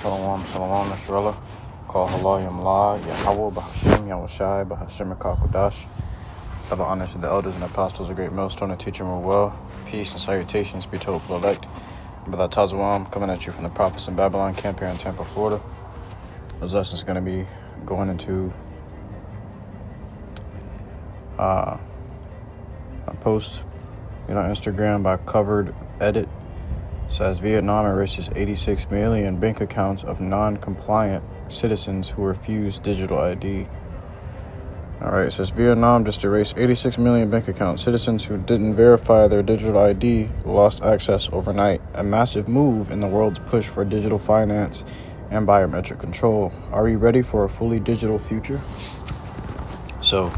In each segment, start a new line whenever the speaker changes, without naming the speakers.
Shalom, shalom, Nasrallah. Call halal yamla, YAHAWAH, BAHASHAM, YAHWASHI, BAHASHAM, Kadash. Double honors to the elders and apostles, a great millstone, and teach them well. Peace and salutations be told for the elect. Brother Tazawam, coming at you from the prophets in Babylon camp here in Tampa, Florida. This lesson is going to be going into a post on Instagram by Covered Edit. Says Vietnam erases 86 million bank accounts of non-compliant citizens who refuse digital ID. All right, it says Vietnam just erased 86 million bank accounts. Citizens who didn't verify their digital ID lost access overnight. A massive move in the world's push for digital finance and biometric control. Are we ready for a fully digital future? So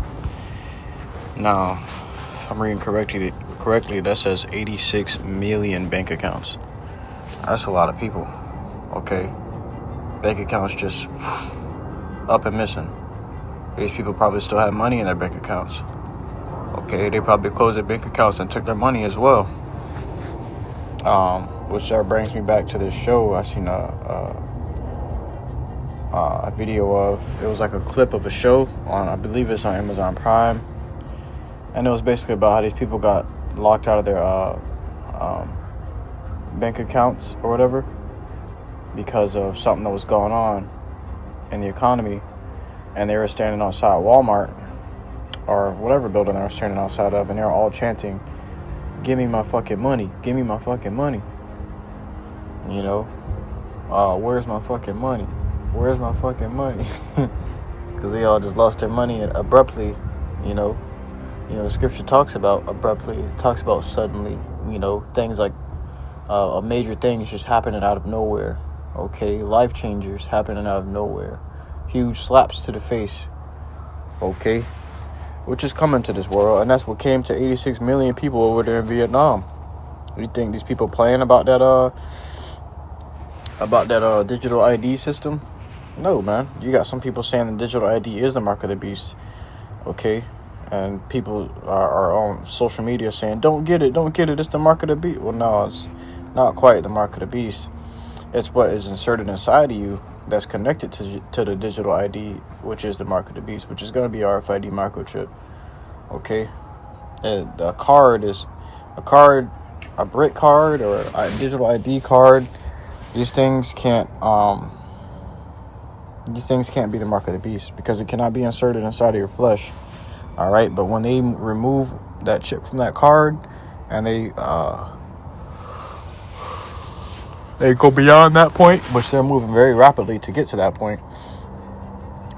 now, if I'm reading correctly, that says 86 million bank accounts. That's a lot of people. Okay, bank accounts just up and missing. These people probably still have money in their bank accounts. Okay, they probably closed their bank accounts and took their money as well. Which brings me back to this show. I seen a video of, it was like a clip of a show on, I believe it's on Amazon Prime, and it was basically about how these people got locked out of their bank accounts or whatever because of something that was going on in the economy, and they were standing outside Walmart or whatever building they were standing outside of, and they were all chanting, "Give me my fucking money, give me my fucking money." You know, where's my fucking money? Where's my fucking money? Because they all just lost their money abruptly. You know, the scripture talks about abruptly. It talks about suddenly. You know, things like a major things just happening out of nowhere. Okay, life changers happening out of nowhere. Huge slaps to the face. Okay, which is coming to this world, and that's what came to 86 million people over there in Vietnam. You think these people playing about that digital ID system? No, man. You got some people saying the digital ID is the mark of the beast. Okay. And people are on social media saying, don't get it, it's the mark of the beast. Well, no, it's not quite the mark of the beast. It's what is inserted inside of you that's connected to the digital ID, which is the mark of the beast, which is going to be RFID microchip. Okay? And a card is a brick card or a digital ID card. These things can't be the mark of the beast because it cannot be inserted inside of your flesh. All right, but when they remove that chip from that card and they go beyond that point, which they're moving very rapidly to get to that point,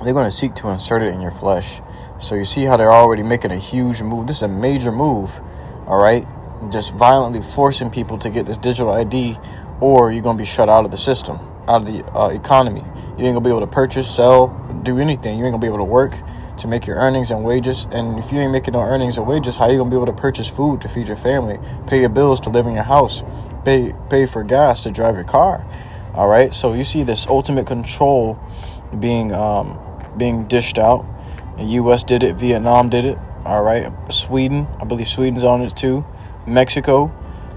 they're going to seek to insert it in your flesh. So you see how they're already making a huge move. This is a major move, all right? Just violently forcing people to get this digital ID, or you're going to be shut out of the system, out of the economy. You ain't going to be able to purchase, sell, do anything. You ain't going to be able to work to make your earnings and wages. And if you ain't making no earnings or wages, how you gonna be able to purchase food to feed your family, pay your bills to live in your house, pay for gas to drive your car? All right, so you see this ultimate control being dished out. The U.S. did it, Vietnam did it. All right, Sweden, I believe Sweden's on it too, Mexico.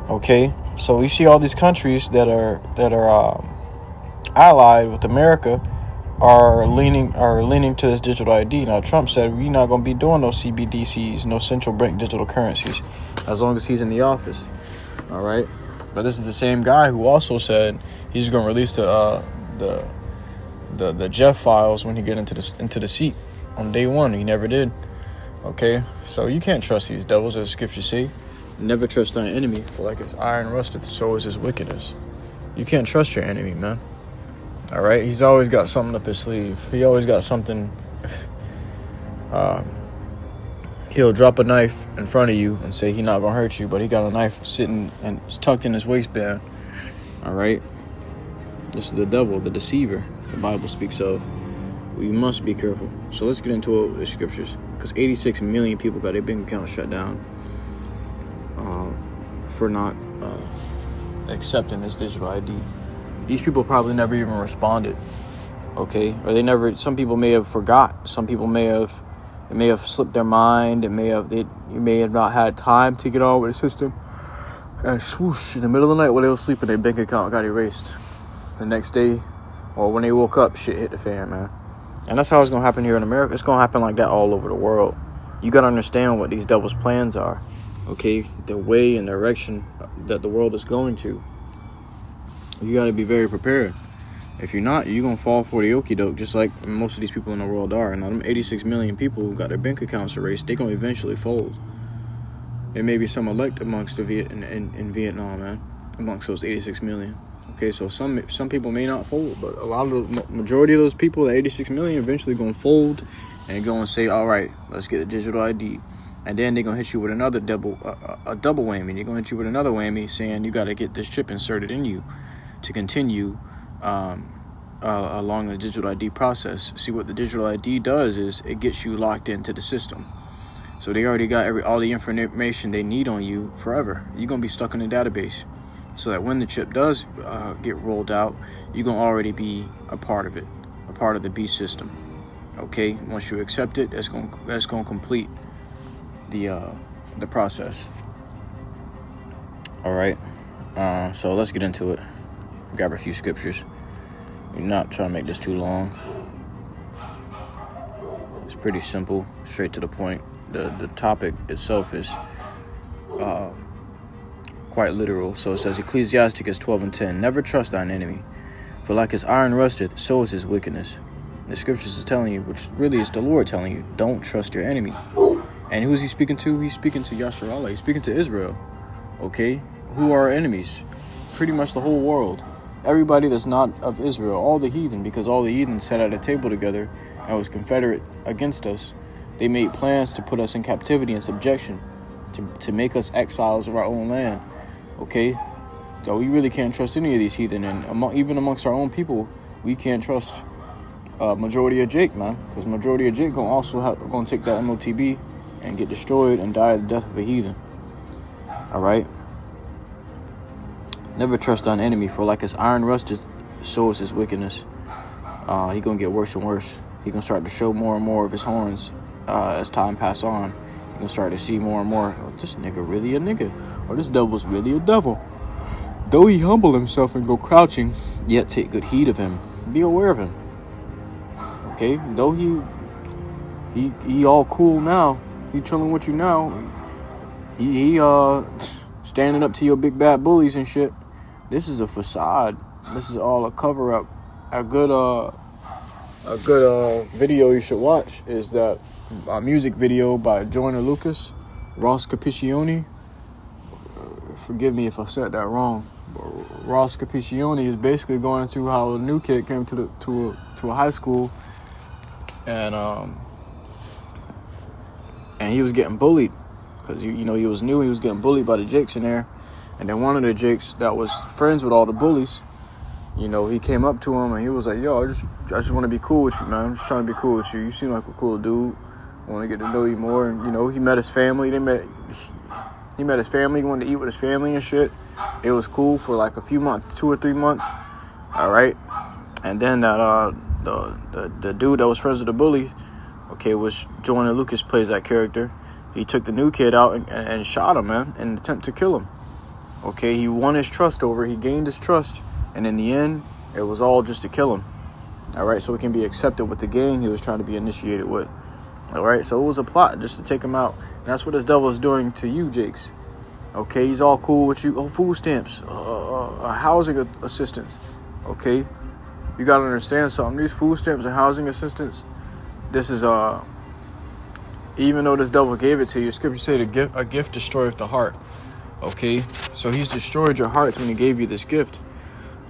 Okay, so you see all these countries that are allied with America are leaning to this digital ID. Now, Trump said we're not going to be doing no CBDCs, no central bank digital currencies, as long as he's in the office. All right, but this is the same guy who also said he's going to release the Jeff files when he get into the seat on day one. He never did. Okay, so you can't trust these devils, as the scriptures say. Never trust thine enemy, for like his iron rusted, so is his wickedness. You can't trust your enemy, man. All right, he's always got something up his sleeve. He always got something. He'll drop a knife in front of you and say he's not gonna hurt you, but he got a knife sitting and tucked in his waistband. All right, this is the devil, the deceiver. The Bible speaks of. We must be careful. So let's get into the scriptures, because 86 million people got their bank account shut down for not accepting this digital ID. These people probably never even responded, okay? Or they never. Some people may have forgot. Some people may have slipped their mind. You may have not had time to get on with the system. And swoosh, in the middle of the night while they were sleeping, their bank account got erased. The next day, or when they woke up, shit hit the fan, man. And that's how it's going to happen here in America. It's going to happen like that all over the world. You got to understand what these devils' plans are, okay? The way and direction that the world is going to. You got to be very prepared. If you're not, you're going to fall for the okie doke, just like most of these people in the world are. Now, them 86 million people who got their bank accounts erased, they're going to eventually fold. There may be some elect amongst in Vietnam, man, amongst those 86 million. Okay, so some people may not fold, but a lot of the majority of those people, the 86 million, eventually going to fold and go and say, all right, let's get a digital ID. And then they're going to hit you with another double whammy. They're going to hit you with another whammy saying you got to get this chip inserted in you to continue along the digital ID process. See, what the digital ID does is it gets you locked into the system. So they already got all the information they need on you forever. You're going to be stuck in the database. So that when the chip does get rolled out, you're going to already be a part of it, a part of the B system. Okay, once you accept it, that's going to complete the process. All right, so let's get into it. Grab a few scriptures. I'm not trying to make this too long. It's pretty simple, straight to the point. The topic itself is quite literal. So it says, Ecclesiasticus 12:10, never trust thine enemy, for like as iron rusteth, so is his wickedness. The scriptures is telling you, which really is the Lord telling you, don't trust your enemy. And who's he speaking to? He's speaking to Yasharallah. He's speaking to Israel. Okay, who are our enemies? Pretty much the whole world. Everybody that's not of Israel, all the heathen, because all the heathen sat at a table together and was confederate against us. They made plans to put us in captivity and subjection, to make us exiles of our own land. Okay, so we really can't trust any of these heathen, and even amongst our own people, we can't trust majority of Jake, man, because majority of Jake gonna take that MOTB and get destroyed and die the death of a heathen. All right. Never trust thine enemy, for like as iron rusteth, so is his wickedness. He gonna get worse and worse. He gonna start to show more and more of his horns as time pass on. He gonna start to see more and more. Oh, this nigga really a nigga, or this devil's really a devil. Though he humble himself and go crouching, yet take good heed of him. Be aware of him. Okay, though he all cool now. He chilling with you now. He standing up to your big bad bullies and shit. This is a facade. This is all a cover up. A good video you should watch is that music video by Joyner Lucas, Ross Capiccioni. Forgive me if I said that wrong. But Ross Capiccioni is basically going into how a new kid came to a high school, and he was getting bullied because he was new. He was getting bullied by the jakes in there, and then one of the jakes that was friends with all the bullies, he came up to him and he was like, "Yo, I just want to be cool with you, man. I'm just trying to be cool with you. You seem like a cool dude. I want to get to know you more." And he met his family. He met his family. He wanted to eat with his family and shit. It was cool for like a few months, 2 or 3 months. All right, and then that the dude that was friends with the bully, okay, was Joyner Lucas plays that character. He took the new kid out and shot him, man, in an attempt to kill him. Okay, he won his trust over. He gained his trust, and in the end, it was all just to kill him. All right, so it can be accepted with the gang he was trying to be initiated with. All right, so it was a plot just to take him out, and that's what this devil is doing to you, Jakes. Okay, he's all cool with you. Oh, food stamps, housing assistance. Okay, you gotta understand something. These food stamps and housing assistance, this is even though this devil gave it to you, scripture say a gift destroyeth the heart. Okay, so he's destroyed your hearts when he gave you this gift.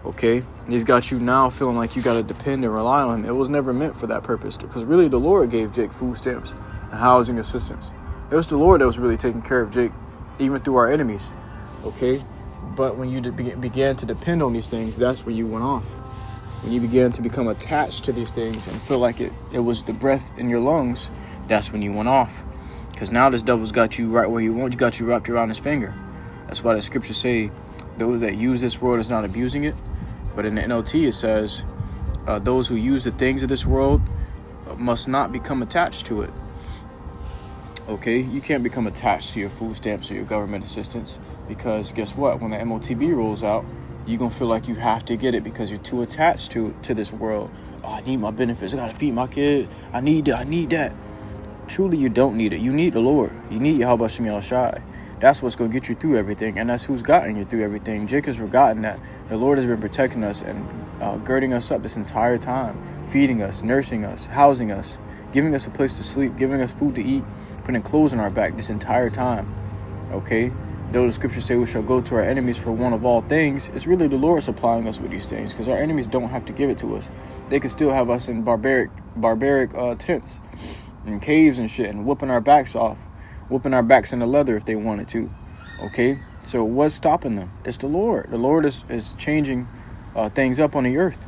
Okay, he's got you now feeling like you got to depend and rely on him. It was never meant for that purpose, because really the Lord gave Jake food stamps and housing assistance. It was the Lord that was really taking care of Jake, even through our enemies. Okay, but when you began to depend on these things, that's where you went off. When you began to become attached to these things and feel like it was the breath in your lungs, that's when you went off. Because now this devil's got you right where you want. He got you wrapped around his finger. That's why the scriptures say those that use this world is not abusing it. But in the NLT it says those who use the things of this world must not become attached to it. Okay, you can't become attached to your food stamps or your government assistance, because guess what? When the MOTB rolls out, you're going to feel like you have to get it because you're too attached to this world. Oh, I need my benefits. I got to feed my kid. I need that. I need that. Truly, you don't need it. You need the Lord. You need YAHAWASHI. That's what's going to get you through everything. And that's who's gotten you through everything. Jake has forgotten that the Lord has been protecting us and girding us up this entire time, feeding us, nursing us, housing us, giving us a place to sleep, giving us food to eat, putting clothes on our back this entire time. Okay? Though the scriptures say we shall go to our enemies for one of all things, it's really the Lord supplying us with these things, because our enemies don't have to give it to us. They could still have us in barbaric tents and caves and shit, and whooping our backs off, whooping our backs in the leather if they wanted to. Okay? So what's stopping them? It's the Lord. The Lord is changing things up on the earth.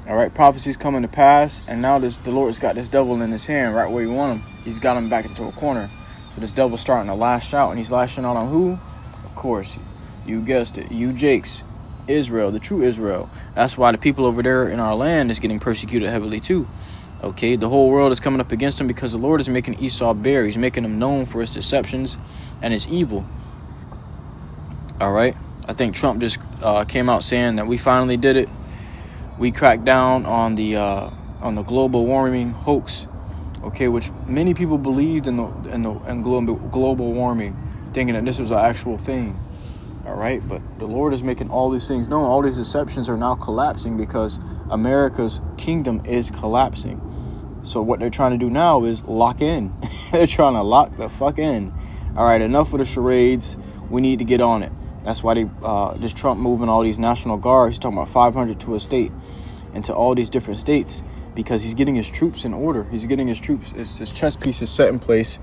All right? Prophecies coming to pass, and now the Lord's got this devil in his hand right where you want him. He's got him back into a corner. So this devil's starting to lash out, and he's lashing out on who? Of course, you guessed it. You Jakes, Israel, the true Israel. That's why the people over there in our land is getting persecuted heavily too. Okay, the whole world is coming up against him because the Lord is making Esau bare. He's making him known for his deceptions and his evil. All right, I think Trump just came out saying that we finally did it. We cracked down on the global warming hoax. Okay, which many people believed in global warming, thinking that this was an actual thing. All right, but the Lord is making all these things known. All these deceptions are now collapsing because America's kingdom is collapsing. So what they're trying to do now is lock in. They're trying to lock the fuck in. All right, enough of the charades. We need to get on it. That's why this Trump moving all these National Guards. He's talking about 500 to a state, into all these different states, because he's getting his troops in order. He's getting his troops, his chess pieces set in place.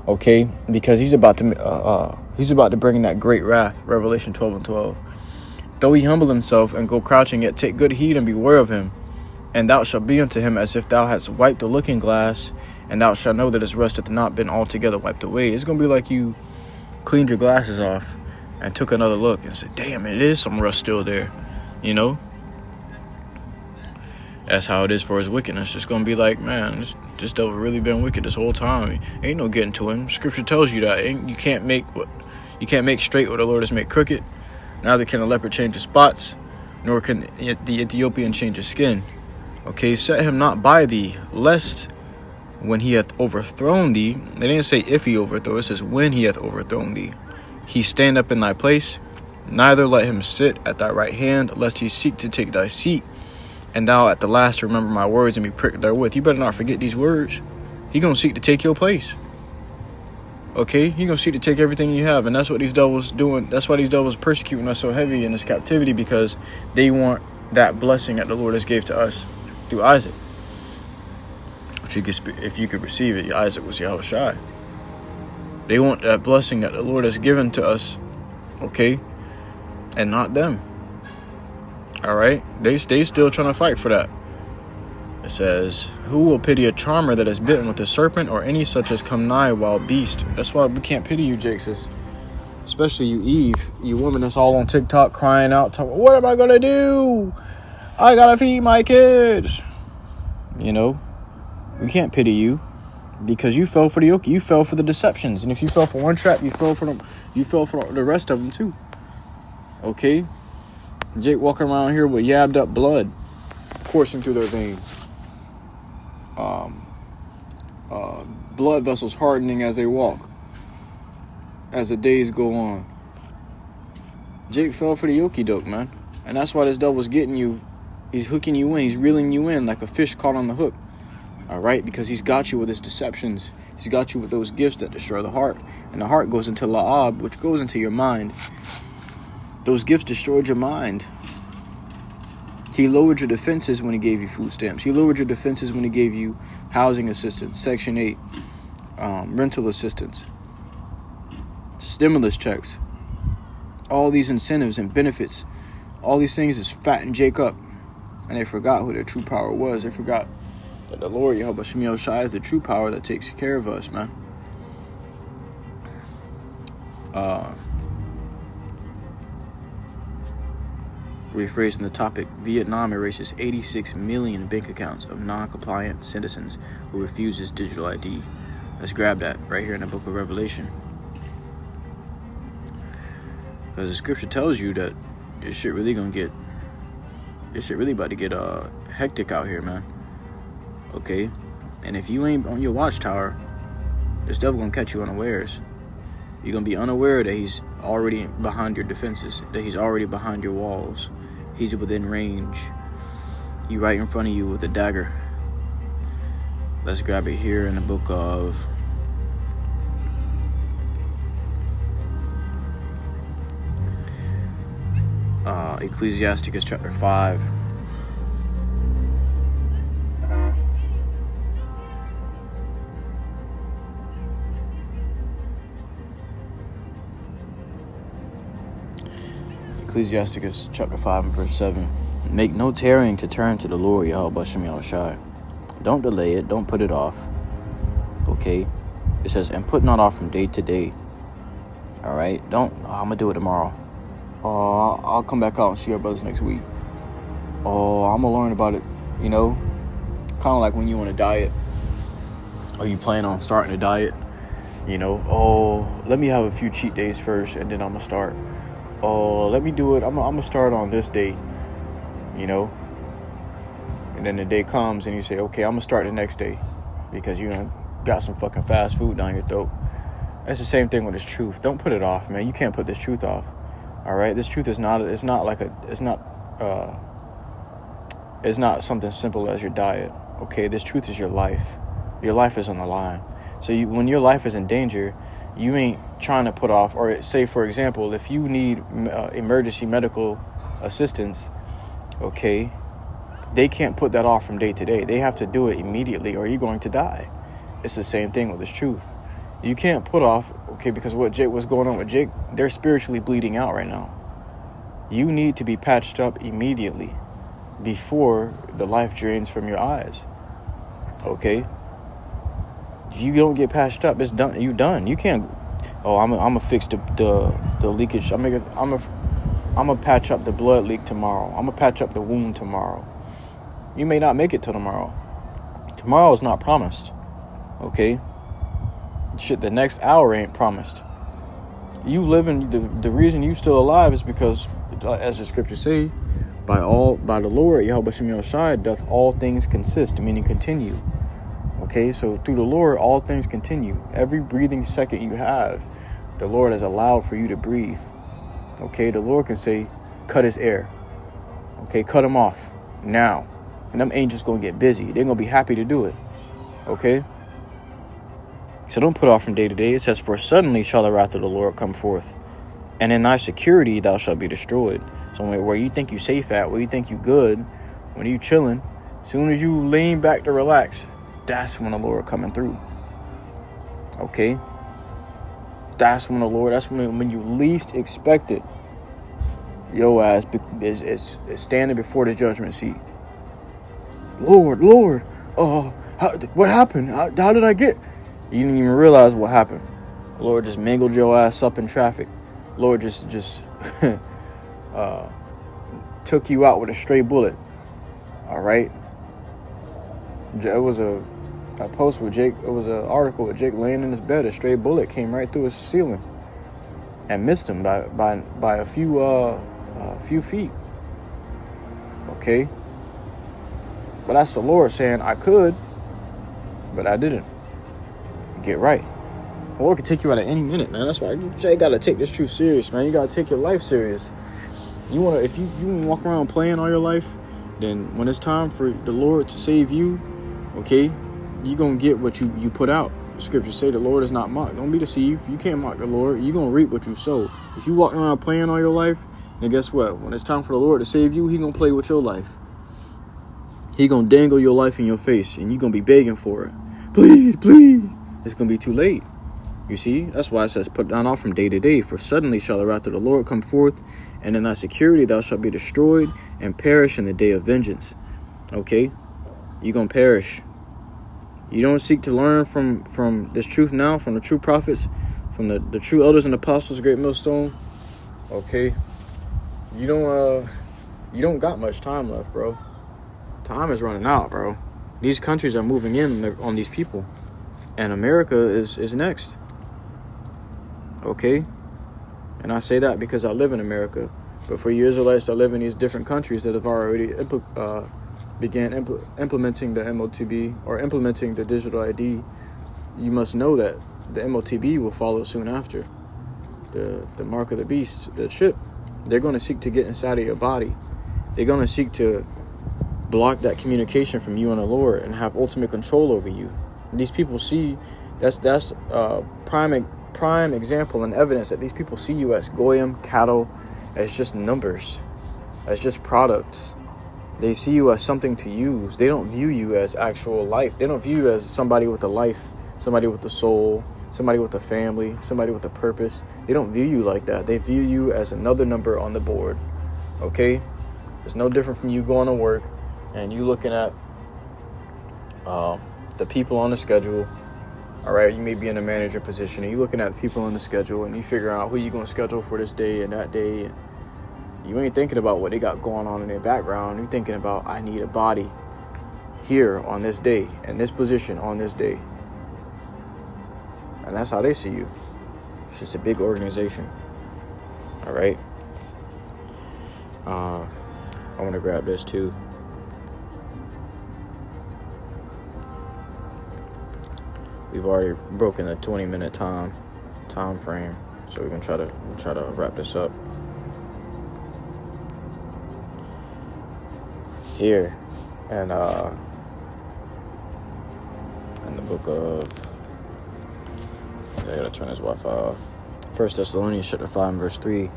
Okay, because he's about to bring that great wrath. Revelation 12:12. Though he humble himself and go crouching, yet take good heed and beware of him. And thou shalt be unto him as if thou hadst wiped the looking glass, and thou shalt know that his rust hath not been altogether wiped away. It's going to be like you cleaned your glasses off and took another look and said, damn, it is some rust still there. You know? That's how it is for his wickedness. It's going to be like, man, this devil really been wicked this whole time. Ain't no getting to him. Scripture tells you that. You can't make straight what the Lord has made crooked. Neither can a leopard change his spots, nor can the Ethiopian change his skin. Okay, set him not by thee, lest when he hath overthrown thee, they didn't say if he overthrow, it says when he hath overthrown thee, he stand up in thy place, neither let him sit at thy right hand, lest he seek to take thy seat, and thou at the last remember my words and be pricked therewith. You better not forget these words. He gonna seek to take your place. Okay, he gonna seek to take everything you have, and that's what these devils doing. That's why these devils persecuting us so heavy in this captivity, because they want that blessing that the Lord has gave to us through Isaac. If you could receive it, Isaac was Yahawashi. They want that blessing that the Lord has given to us, okay, and not them. All right, they still trying to fight for that. It says, who will pity a charmer that is bitten with a serpent, or any such as come nigh a wild beast? That's why we can't pity you, Jakes, especially you, Eve, you woman that's all on TikTok crying out, talking, what am I gonna do? I gotta feed my kids. You know, we can't pity you because you fell for the yoke. You fell for the deceptions, and if you fell for one trap, you fell for them. You fell for the rest of them too. Okay, Jake walking around here with yabbed up blood coursing through their veins. Blood vessels hardening as they walk, as the days go on. Jake fell for the okie doke, man, and that's why this devil's getting you. He's hooking you in. He's reeling you in like a fish caught on the hook. All right, because he's got you with his deceptions. He's got you with those gifts that destroy the heart, and the heart goes into la'ab, which goes into your mind. Those gifts destroyed your mind. He lowered your defenses when he gave you food stamps. He lowered your defenses when he gave you housing assistance, Section 8, rental assistance, stimulus checks. All these incentives and benefits, all these things has fattened Jake up. And they forgot who their true power was. They forgot that the Lord, YAHAWASHI, is the true power that takes care of us, man. Rephrasing the topic, Vietnam erases 86 million bank accounts of non-compliant citizens who refuses digital ID. Let's grab that right here in the book of Revelation. Because the scripture tells you that This shit really about to get hectic out here, man. Okay? And if you ain't on your watchtower, this devil gonna catch you unawares. You're gonna be unaware that he's already behind your defenses, that he's already behind your walls. He's within range. He's right in front of you with a dagger. Let's grab it here in the book of Ecclesiasticus chapter 5. Ecclesiasticus chapter 5 and verse 7. Make no tarrying to turn to the Lord, YAHWASHI. Don't delay it. Don't put it off. Okay? It says, and put not off from day to day. All right? I'm going to do it tomorrow. I'll come back out and see our brothers next week. I'm going to learn about it. You know? Kind of like when you on a diet. Or you plan on starting a diet. You know? Let me have a few cheat days first and then I'm going to start. Let me do it. I'm going to start on this day. You know? And then the day comes and you say, okay, I'm going to start the next day. Because you got some fucking fast food down your throat. That's the same thing with this truth. Don't put it off, man. You can't put this truth off. All right? This truth is not, it's not something simple as your diet. Okay? This truth is your life. Your life is on the line. So when your life is in danger, you ain't trying to put off, or say, for example, if you need emergency medical assistance, okay, they can't put that off from day to day. They have to do it immediately or you're going to die. It's the same thing with this truth. You can't put off, okay, because what's going on with Jake, they're spiritually bleeding out right now. You need to be patched up immediately before the life drains from your eyes. Okay? If you don't get patched up, it's done. You done. You can't. I'm gonna fix the leakage. I'm gonna patch up the blood leak tomorrow. I'm gonna patch up the wound tomorrow. You may not make it till tomorrow. Tomorrow is not promised. Okay. Shit, the next hour ain't promised. You living. The reason you still alive is because, as the scriptures say, by the Lord YAHWASHI doth all things consist, meaning continue. Okay, so through the Lord, all things continue. Every breathing second you have, the Lord has allowed for you to breathe. Okay, the Lord can say, cut his air. Okay, cut him off now. And them angels going to get busy. They're going to be happy to do it. Okay? So don't put off from day to day. It says, for suddenly shall the wrath of the Lord come forth, and in thy security thou shalt be destroyed. So where you think you safe at, where you think you good, when you chilling, as soon as you lean back to relax, that's when the Lord coming through. Okay? That's when when you least expect it, your ass is standing before the judgment seat. Lord, what happened? How did I get? You didn't even realize what happened. The Lord just mangled your ass up in traffic. Lord just took you out with a stray bullet. All right? It was a post with Jake. It was an article with Jake laying in his bed. A stray bullet came right through his ceiling and missed him by a few feet. Okay? But that's the Lord saying, I could, but I didn't. Get right. The Lord can take you out at any minute, man. That's why you got to take this truth serious, man. You got to take your life serious. If you walk around playing all your life, then when it's time for the Lord to save you, okay, you're going to get what you put out. The scriptures say the Lord is not mocked. Don't be deceived. You can't mock the Lord. You're going to reap what you sow. If you walk around playing all your life, then guess what? When it's time for the Lord to save you, He's going to play with your life. He's going to dangle your life in your face, and you're going to be begging for it. Please, please. It's going to be too late. You see? That's why it says, put down off from day to day. For suddenly shall the wrath of the Lord come forth, and in thy security thou shalt be destroyed and perish in the day of vengeance. Okay? You're going to perish. You don't seek to learn from this truth now, from the true prophets, from the true elders and apostles, great millstone. Okay? You don't got much time left, bro. Time is running out, bro. These countries are moving in on these people. And America is next. Okay? And I say that because I live in America. But for you Israelites that live in these different countries that have already began implementing the MOTB or implementing the digital ID, you must know that the MOTB will follow soon after. The mark of the beast, the chip. They're going to seek to get inside of your body. They're going to seek to block that communication from you and the Lord and have ultimate control over you. These people see, that's prime example and evidence that these people see you as goyim, cattle, as just numbers, as just products. They see you as something to use. They don't view you as actual life. They don't view you as somebody with a life, somebody with a soul, somebody with a family, somebody with a purpose. They don't view you like that. They view you as another number on the board. Okay? It's no different from you going to work and you looking at the people on the schedule. All right, you may be in a manager position and you're looking at the people on the schedule and you figure out who you're going to schedule for this day and that day. And you ain't thinking about what they got going on in their background. You're thinking about, I need a body here on this day, in this position on this day. And that's how they see you. It's just a big organization. All right. I want to grab this too. We've already broken the 20-minute time frame, so we're gonna try to wrap this up here, and in the book of, I gotta turn this Wi-Fi off. 1 Thessalonians chapter 5 verse 3.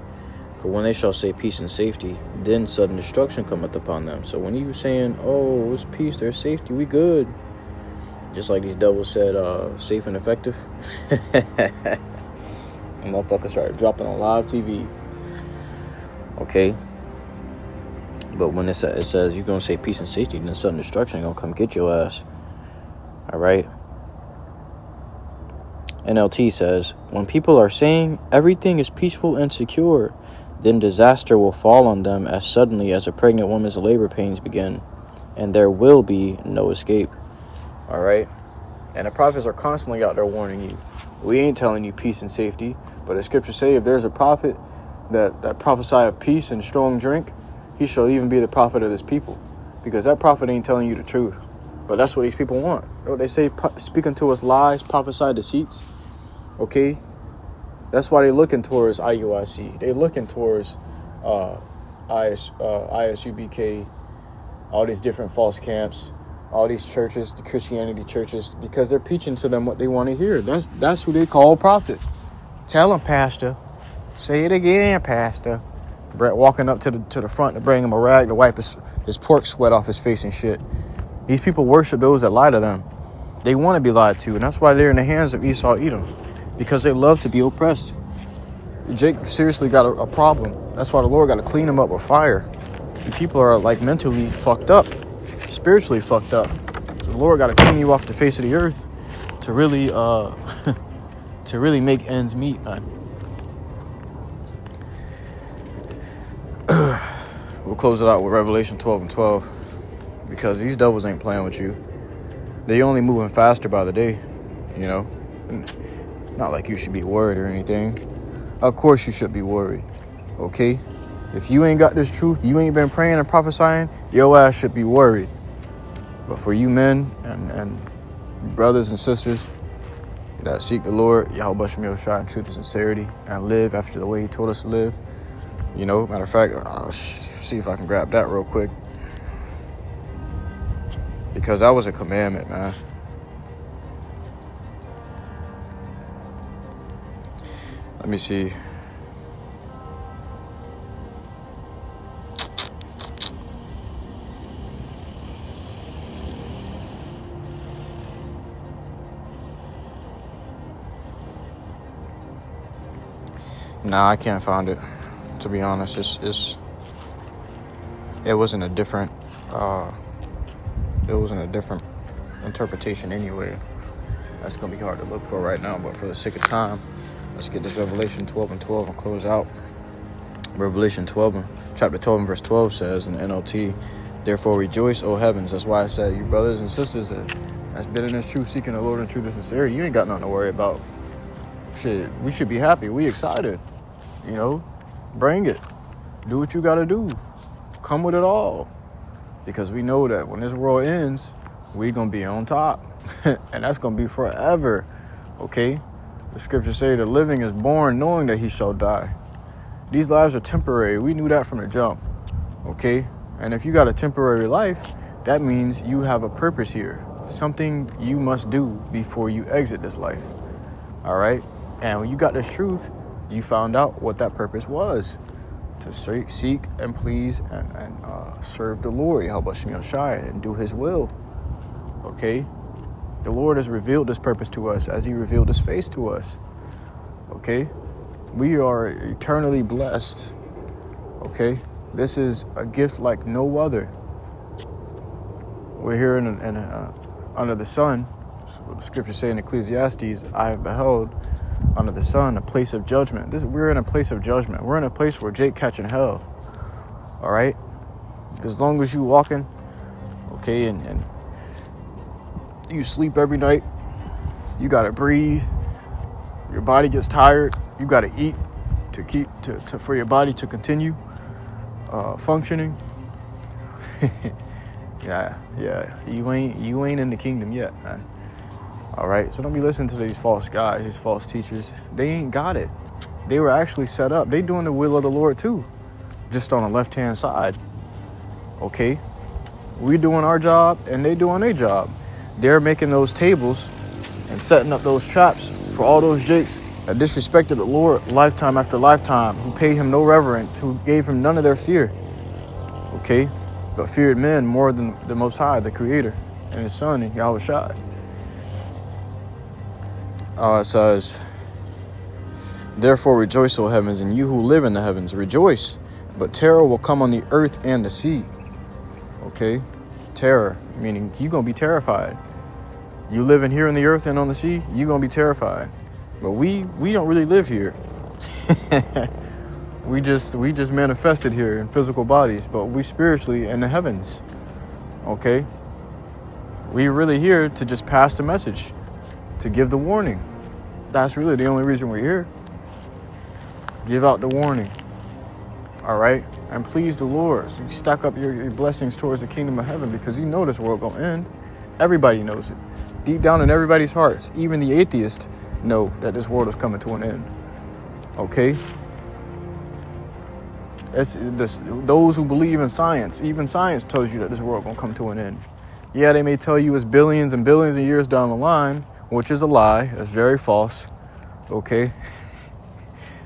For when they shall say peace and safety, then sudden destruction cometh upon them. So when you saying, oh, it's peace, there's safety, we good. Just like these devils said, safe and effective. And motherfuckers started dropping on live TV. Okay. But when it says you're going to say peace and safety, then sudden destruction going to come get your ass. All right. NLT says, when people are saying everything is peaceful and secure, then disaster will fall on them as suddenly as a pregnant woman's labor pains begin, and there will be no escape. All right? And the prophets are constantly out there warning you. We ain't telling you peace and safety, but the scriptures say if there's a prophet that prophesy of peace and strong drink, he shall even be the prophet of this people, because that prophet ain't telling you the truth. But that's what these people want. They say, speaking to us lies, prophesy deceits. Okay? That's why they're looking towards IUIC. They're looking towards ISUBK, all these different false camps, all these churches, the Christianity churches, because they're preaching to them what they want to hear. That's who they call prophet. Tell them, Pastor. Say it again, Pastor. Brett walking up to the front to bring him a rag to wipe his pork sweat off his face and shit. These people worship those that lie to them. They want to be lied to, and that's why they're in the hands of Esau Edom, because they love to be oppressed. Jake seriously got a problem. That's why the Lord got to clean him up with fire. The people are like mentally fucked up, spiritually fucked up. So the Lord got to clean you off the face of the earth to really to really make ends meet, man. We'll close it out with Revelation 12 and 12, because these devils ain't playing with you. They only moving faster by the day, you know. Not like you should be worried or anything. Of course you should be worried, okay? If you ain't got this truth, you ain't been praying and prophesying, your ass should be worried. But for you men and brothers and sisters that seek the Lord, YAHAWASHI in truth and sincerity, and live after the way he told us to live, you know, matter of fact, I'll see if I can grab that real quick, because that was a commandment, man. Let me see. Nah, I can't find it. To be honest, it wasn't a different interpretation anyway. That's gonna be hard to look for right now, but for the sake of time, let's get this Revelation 12 and 12 and close out. Revelation 12, chapter 12 and verse 12 says in the NLT, therefore rejoice, O heavens. That's why I said, you brothers and sisters that's been in this truth, seeking the Lord in truth and sincerity, you ain't got nothing to worry about. Shit, we should be happy. We excited. You know, bring it. Do what you got to do. Come with it all. Because we know that when this world ends, we're going to be on top. And that's going to be forever. Okay? The scriptures say the living is born knowing that he shall die. These lives are temporary. We knew that from the jump. Okay? And if you got a temporary life, that means you have a purpose here. Something you must do before you exit this life. All right? And when you got this truth, you found out what that purpose was. To seek and please and serve the Lord, YAHAWASHI, and do his will. Okay? The Lord has revealed this purpose to us as he revealed his face to us. Okay? We are eternally blessed. Okay? This is a gift like no other. We're here under the sun. So the scriptures say in Ecclesiastes, I have beheld under the sun a place of judgment. We're in a place of judgment. We're in a place where Jake catching hell. All right? As long as you walking, okay, and you sleep every night, you got to breathe. Your body gets tired. You got to eat for your body to continue functioning. yeah. You ain't in the kingdom yet, man. All right, so don't be listening to these false guys, these false teachers. They ain't got it. They were actually set up. They doing the will of the Lord too, just on the left-hand side. Okay, we doing our job and they doing their job. They're making those tables and setting up those traps for all those jakes that disrespected the Lord lifetime after lifetime, who paid him no reverence, who gave him none of their fear. Okay, but feared men more than the Most High, the Creator, and his Son, Yahawashi. It says, therefore rejoice, O heavens, and you who live in the heavens, rejoice. But terror will come on the earth and the sea. Okay? Terror, meaning you're going to be terrified. You living here in the earth and on the sea, you're going to be terrified. But we don't really live here. we just manifested here in physical bodies, but we spiritually in the heavens. Okay? We're really here to just pass the message, to give the warning. That's really the only reason we're here. Give out the warning. All right? And please the Lord. So you stack up your blessings towards the kingdom of heaven, because you know this world gonna end. Everybody knows it. Deep down in everybody's hearts, even the atheists know that this world is coming to an end. Okay? Those who believe in science, even science tells you that this world gonna come to an end. Yeah, they may tell you it's billions and billions of years down the line, which is a lie. That's very false. Okay?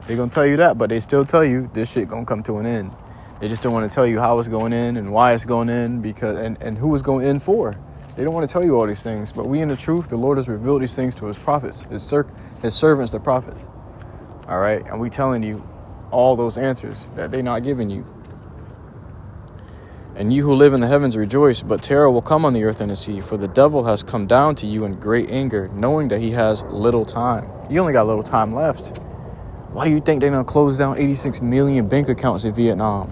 They're going to tell you that, but they still tell you this shit going to come to an end. They just don't want to tell you how it's going in and why it's going in, because and who it's going to end for. They don't want to tell you all these things. But we in the truth, the Lord has revealed these things to his prophets, his servants, the prophets. All right? And we telling you all those answers that they're not giving you. And you who live in the heavens rejoice, but terror will come on the earth and the sea, for the devil has come down to you in great anger, knowing that he has little time. You only got little time left. Why do you think they're going to close down 86 million bank accounts in Vietnam?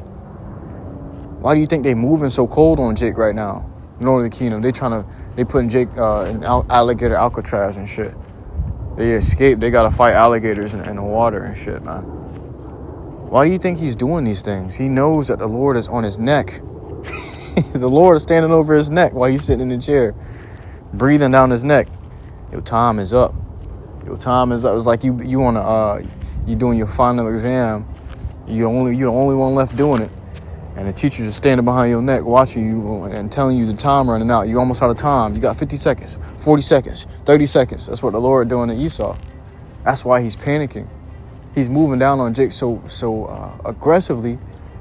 Why do you think they moving so cold on Jake right now? Northern Kingdom, they putting Jake in alligator Alcatraz and shit. They escaped. They got to fight alligators in the water and shit, man. Why do you think he's doing these things? He knows that the Lord is on his neck. The Lord is standing over his neck while he's sitting in the chair, breathing down his neck. Your time is up. Your time is up. It's like you doing your final exam. You're the only one left doing it, and the teacher's just standing behind your neck watching you and telling you the time running out. You almost out of time. You got 50 seconds, 40 seconds, 30 seconds. That's what the Lord doing to Esau. That's why he's panicking. He's moving down on Jake so aggressively,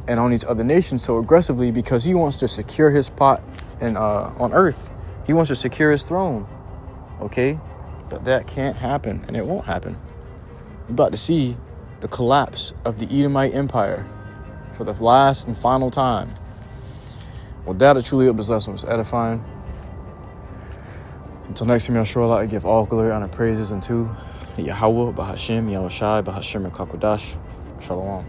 and on these other nations so aggressively, because he wants to secure his spot on earth. He wants to secure his throne. Okay? But that can't happen, and it won't happen. You're about to see the collapse of the Edomite Empire for the last and final time. Well, that truly up this lesson was edifying. Until next time, Yahshua, I give all glory, honor, praises unto Yahawah, BAHASHAM, YAHWASHI, BAHASHAM, Shalom.